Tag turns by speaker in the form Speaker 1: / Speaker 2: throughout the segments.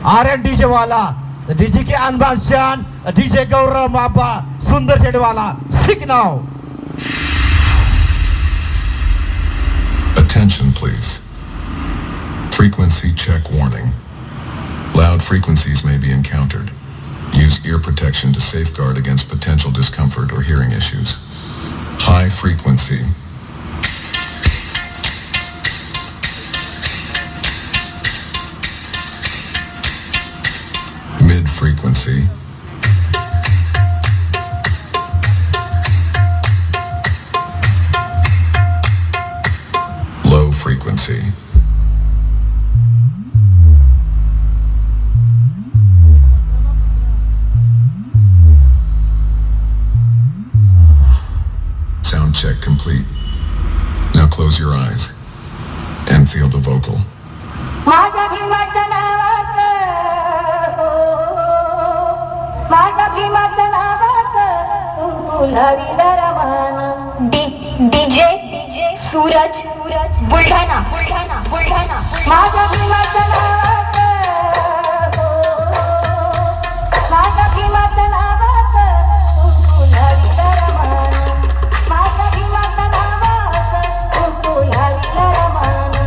Speaker 1: Aryan DJ वाला, DJ के अनबाशान, DJ गौरव मापा, सुंदर शेड वाला, सिक now.
Speaker 2: Attention please. Frequency check warning. Loud frequencies may be encountered. Use ear protection to safeguard against potential discomfort or hearing issues. High frequency. Mid frequency. Low frequency. Sound check complete. Now close your eyes and feel the vocal.
Speaker 3: DJ Suraj Buldhana माझ्या भीमाचं नावाचं माझ्या भीमाचं नावाचं फुलाविला रमान माझ्या भीमाचं नावाचं फुलाविला रमान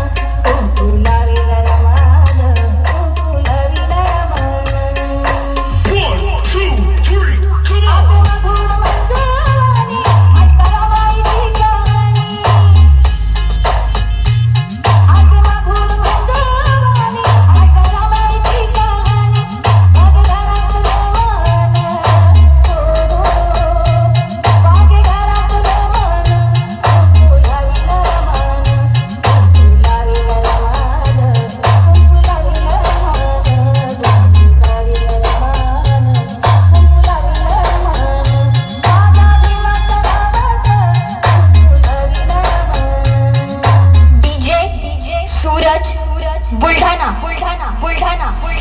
Speaker 3: फुलाविला रमान फुलाविला रमान
Speaker 4: 1, 2, 3, come on!
Speaker 3: बुलढाणा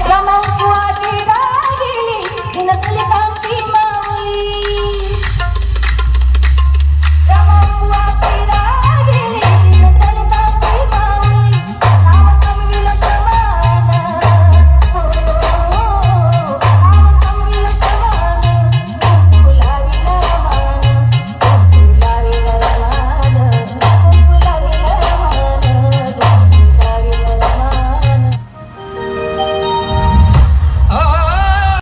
Speaker 3: रमण